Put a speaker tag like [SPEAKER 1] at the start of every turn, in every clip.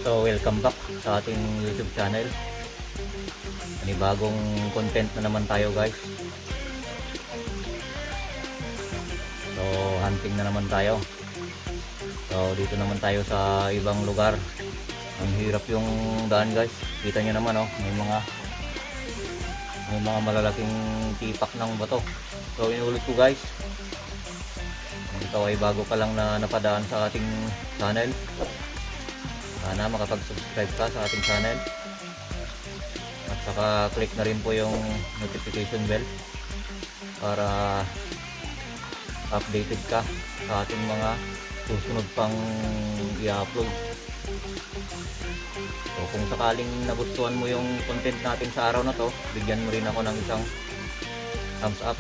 [SPEAKER 1] So welcome back sa ating YouTube channel. Bagong content na naman tayo guys. So hunting na naman tayo. So dito naman tayo sa ibang lugar. Ang hirap yung daan guys. Kita nyo naman oh, may mga malalaking tipak ng bato. So inulit ko guys, kung ikaw ay bago pa lang na napadaan sa ating channel, sana makapag-subscribe ka sa ating channel at saka click na rin po yung notification bell para updated ka sa ating mga susunod pang i-upload. So kung sakaling nagustuhan mo yung content natin sa araw na to, bigyan mo rin ako ng isang thumbs up.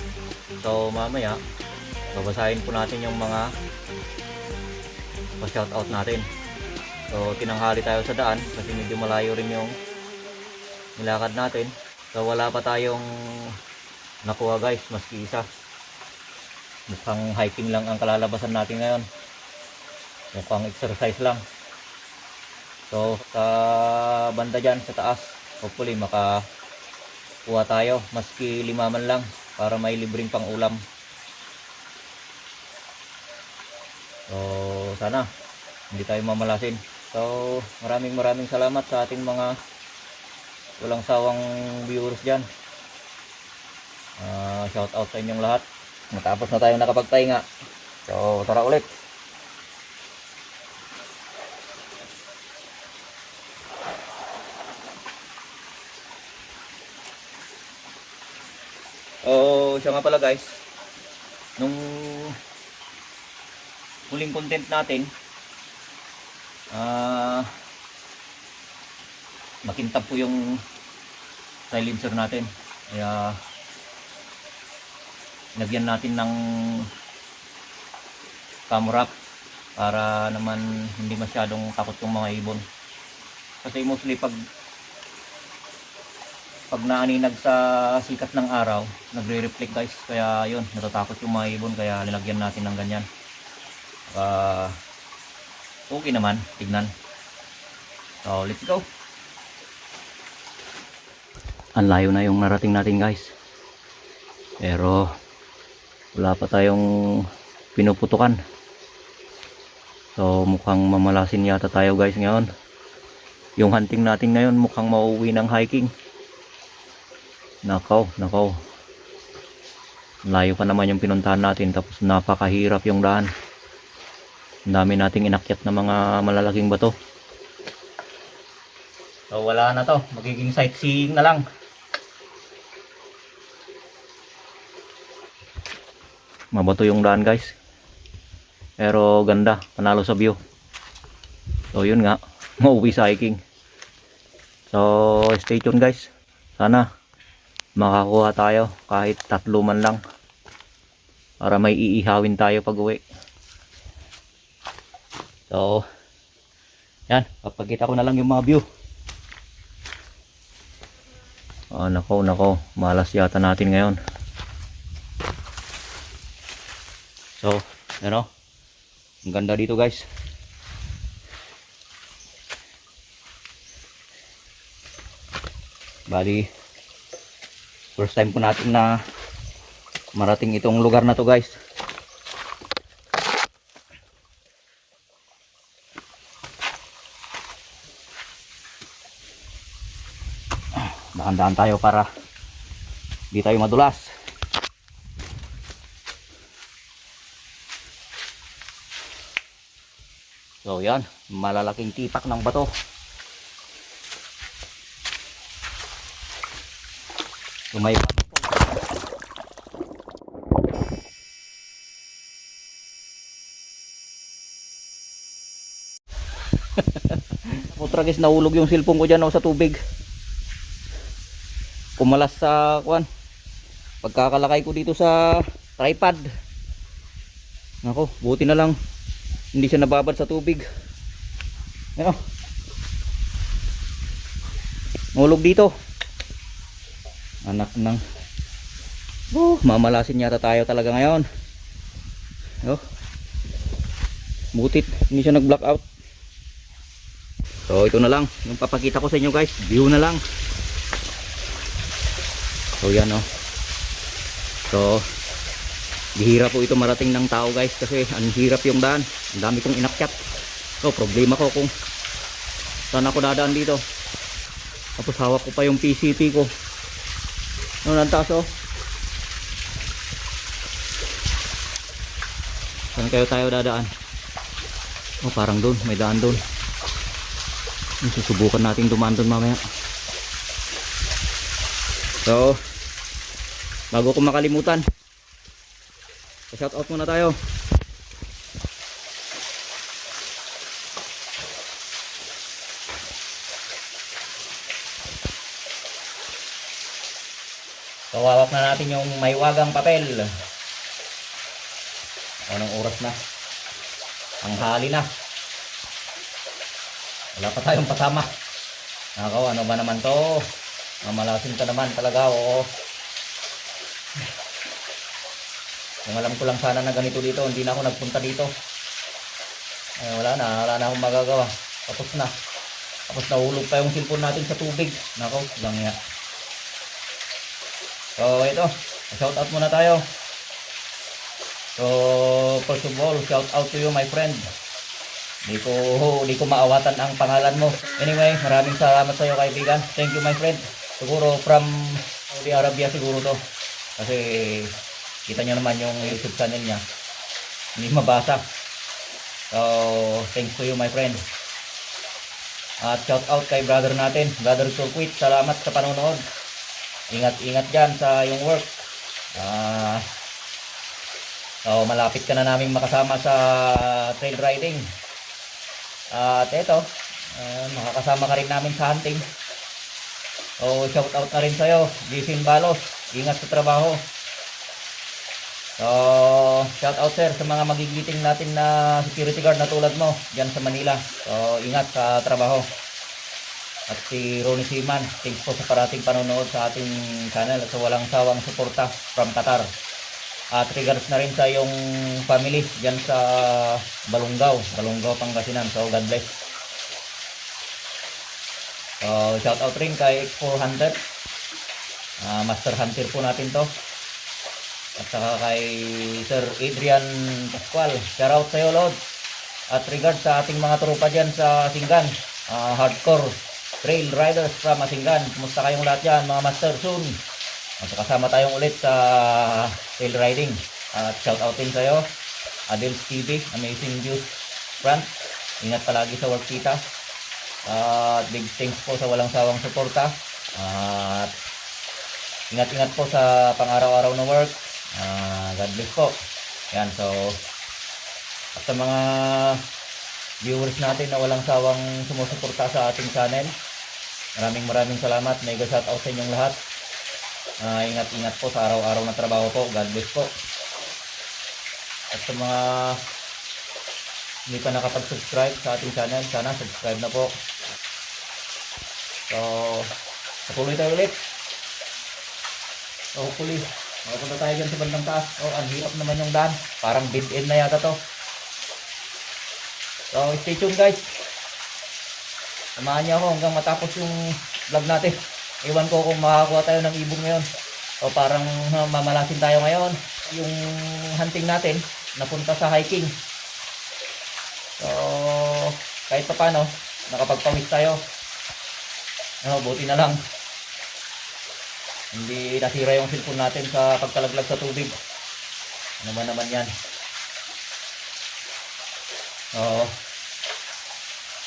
[SPEAKER 1] So mamaya babasahin po natin yung mga pa-shoutout natin. So tinanghali tayo sa daan kasi medyo malayo rin yung nilakad natin. So wala pa tayong nakuha guys, maski isa. Mukhang hiking lang ang kalalabasan natin ngayon. Mukhang exercise lang. So sa banda dyan sa taas, hopefully makakuha tayo maski 5 man lang para may libreng pang ulam. So sana hindi tayo mamalasin. So maraming salamat sa ating mga walang sawang viewers dyan. Shout out sa inyong lahat. Matapos na tayo nakapagpahinga. So tara ulit. Siya nga pala guys, nung huling content natin, makintab po yung silencer natin, kaya lagyan natin ng cam wrap para naman hindi masyadong takot yung mga ibon. Kasi mostly pag naaninag sa sikat ng araw, nagre-reflect guys, kaya yun, natatakot yung mga ibon, kaya nilagyan natin ng ganyan. Okay naman, tignan. So let's go. Ang layo na yung narating natin guys, pero wala pa tayong pinuputukan. So mukhang mamalasin yata tayo guys ngayon. Yung hunting natin ngayon mukhang mauwi ng hiking. Nakaw. Layo pa naman yung pinuntahan natin, tapos napakahirap yung daan. Ang dami nating inakyat na mga malalaking bato. So wala na to, magiging sightseeing na lang. Mabato yung daan guys, pero ganda, panalo sa view. So yun nga, mauwi sa hiking. So stay tuned guys, sana makakuha tayo kahit 3 man lang para may iihawin tayo pag uwi. So yan, papakita ko na lang yung mga view. Nako, malas yata natin ngayon. So ano, ang ganda dito guys. Bali first time po natin na marating itong lugar na to guys. Dahan-dahan tayo para di tayo madulas. So yan, malalaking tipak ng bato. Lumay pa. Putra guys, nahulog yung cellphone ko dyan sa tubig. Pumalas sa pagkakalakay ko dito sa tripod. Nako, buti na lang hindi siya nababad sa tubig. Ano? Nahulog dito. Anak ng mamalasin yata tayo talaga ngayon. Butit hindi siya nag blackout. So ito na lang yung papakita ko sa inyo guys, view na lang. So yan oh. So bihira po ito marating ng tao guys, kasi ang hirap yung daan, ang dami kong inakyat. So problema ko kung saan ako dadaan dito. Tapos hawak ko pa yung PCP ko. Ano ang taas oh. Saan kayo tayo dadaan? Oh parang doon, may daan doon. Susubukan natin dumaan doon mamaya. So bago ko makalimutan, shout out muna tayo. So hawak na natin yung may wagang papel. Anong oras na? Ang hali na. Wala pa tayong pasama. Nako, ano ba naman to? Mamalasin ka naman talaga, oo. Kung alam ko lang sana na ganito dito, hindi na ako nagpunta dito. Wala na akong magagawa. Tapos na. Tapos nahulog pa yung cellphone natin sa tubig. Nako, lang yan. So ito, shout out muna tayo. So first of all, shout out to you my friend. Di ko maawatan ang pangalan mo. Anyway, maraming salamat sa iyo kaibigan. Thank you my friend. Siguro from Saudi Arabia siguro to. Kasi kita nyo naman yung YouTube channel niya. Hindi mabasa. So thanks to you my friend. At shout out kay brother natin, brother Sulquit. Salamat sa panonood. Ingat-ingat dyan sa yung work. So malapit ka na naming makasama sa trail riding. At eto, makakasama ka rin namin sa hunting. So shout out na rin sa'yo, Jason Balos. Ingat sa trabaho. So shout out sir sa mga magigiting natin na security guard na tulad mo dyan sa Manila. So ingat sa trabaho. At si Ronnie Seaman, thanks po sa parating panonood sa ating channel at sa walang sawang suporta from Qatar. At regards na rin sa yung family dyan sa Balungaw, Pangasinan. So God bless. So shout out rin kay X400, Master Hunter po natin to. At saka kay Sir Adrian Pascual, shout out sa iyo Lord. At regards sa ating mga tropa dyan sa Singan, hardcore trail riders from Masingan. Kumusta kayong lahat yan mga master? Soon kasama tayong ulit sa trail riding. At shout out din sa'yo Adels TV, Amazing Views Front. Ingat palagi sa work kita. At big thanks po sa walang sawang suporta. At ingat-ingat po sa pang-araw-araw na work. God bless po. Yan, so at sa mga viewers natin na walang sawang sumusuporta sa ating channel, maraming salamat. Mega shout out sa inyong lahat. Ingat-ingat po sa araw-araw na trabaho po. God bless po. At sa mga hindi pa nakapag-subscribe sa ating channel, sana subscribe na po. So patuloy tayo ulit. So hopefully makapunta tayo dyan sa bandang taas. Ang hirap naman yung daan, parang dead end na yata to. So stay tuned guys. Samahan niyo ako hanggang matapos yung vlog natin. Iwan ko kung makakuha tayo ng ibon ngayon o parang mamalasin tayo ngayon. Yung hunting natin napunta sa hiking. So kahit pa paano nakapagpawis tayo. Buti na lang hindi nasira yung cellphone natin sa pagkalaglag sa tubig. Ano ba naman yan?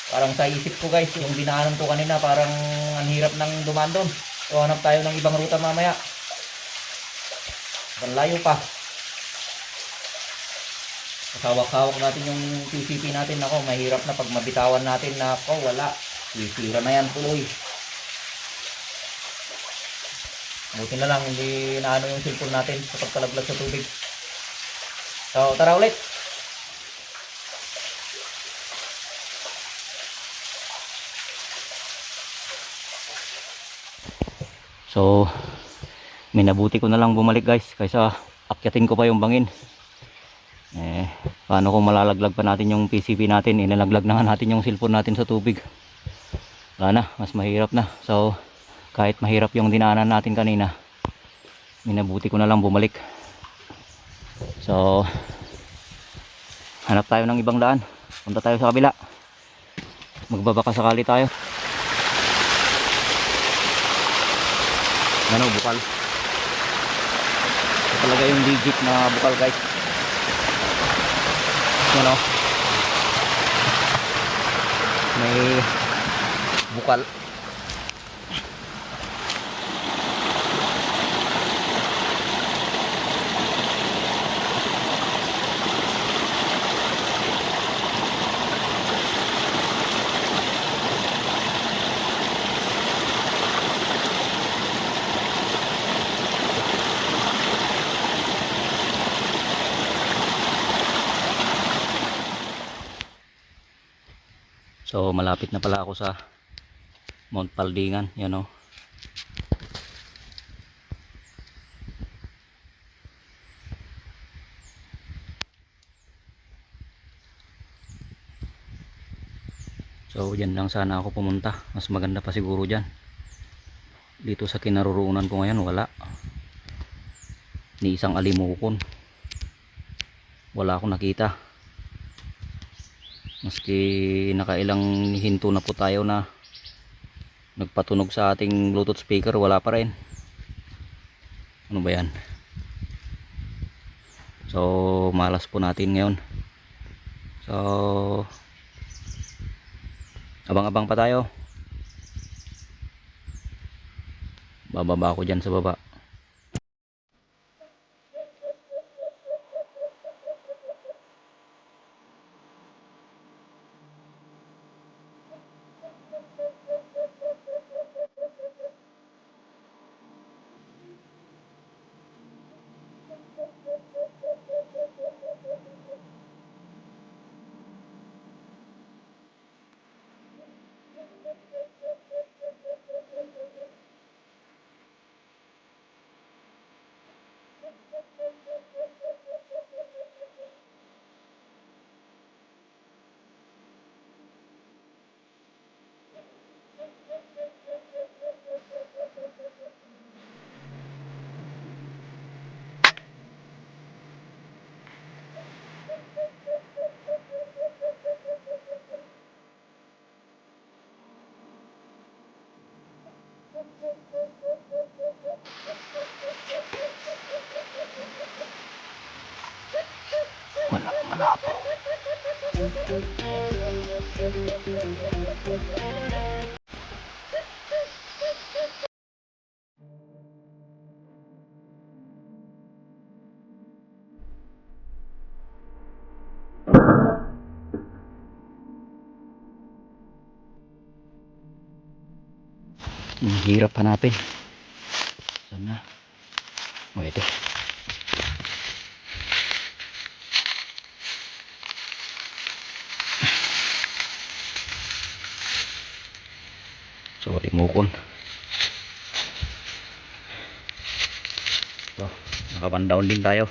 [SPEAKER 1] Parang sa isip ko guys, yung dinaanan ko kanina, parang ang hirap ng dumaan doon. So hanap tayo ng ibang ruta mamaya. Ang layo pa. Hawak-hawak natin yung PCP natin. Ako, mahirap na pag mabitawan natin na ako, wala. Sisira na yan tuloy. Buti na lang, hindi naano yung cellphone natin sa pagkalaglag sa tubig. So tara ulit. So minabuti ko na lang bumalik guys, kaysa akyatin ko pa yung bangin. Paano kung malalaglag pa natin yung PCP natin, inalaglag na nga natin yung cellphone natin sa tubig. wala na, mas mahirap na. So kahit mahirap yung dinaanan natin kanina, minabuti ko na lang bumalik. So hanap tayo ng ibang daan, punta tayo sa kabila, magbabaka sakali tayo. Ano, bukal. Ito talaga yung legit na bukal guys. Yan o, may bukal. So malapit na pala ako sa Mount Paldingan, yan o. So dyan lang sana ako pumunta, mas maganda pa siguro dyan. Dito sa kinaroroonan ko ngayon wala, ni isang alimukon wala akong nakita. Maski nakailang hinto na po tayo na nagpatunog sa ating Bluetooth speaker, wala pa rin. Ano ba yan? So malas po natin ngayon. So abang-abang pa tayo. Bababa ako dyan sa baba. Malabo. Hirap hanapin. Sana. O ito. So limukon. So nakabandown din tayo.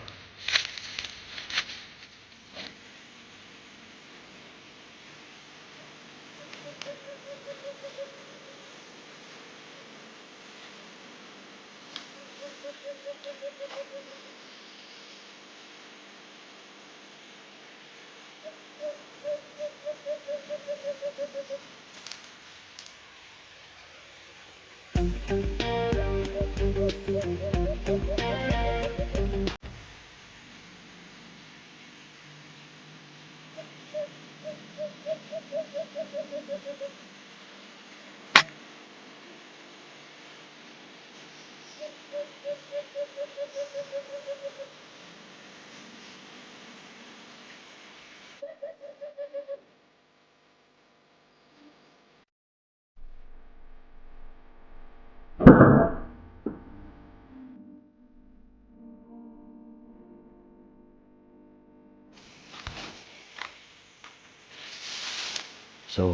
[SPEAKER 1] So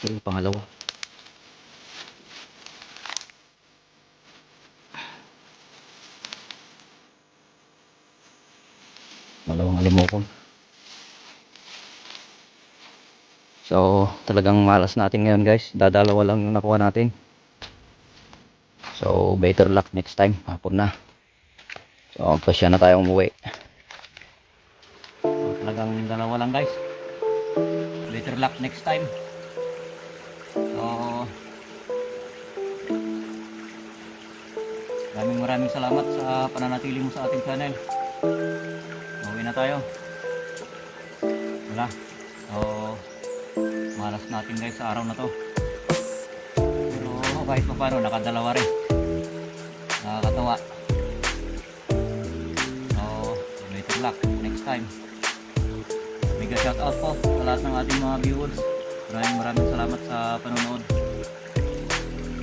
[SPEAKER 1] ito yung pangalawa. Malawang alimokon. So talagang malas natin ngayon guys, dadalawa lang yung nakuha natin. So better luck next time, hapon na. So pasya na tayo umuwi. So talagang dalawa lang guys, better luck next time. So maraming salamat sa pananatili mo sa ating channel. Uwi na tayo. Wala. So malas natin guys sa araw na to. Pero kahit pa paano nakadalawa rin. Nakakatawa. So better luck next time. Mega shout out po sa lahat ng ating mga viewers. Maraming salamat sa panonood.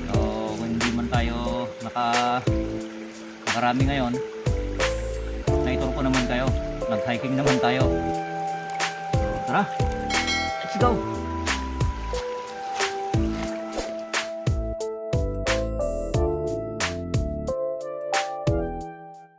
[SPEAKER 1] So kung hindi man tayo nakarami ngayon, naituro ko naman kayo. Nag-hiking naman tayo. So, tara!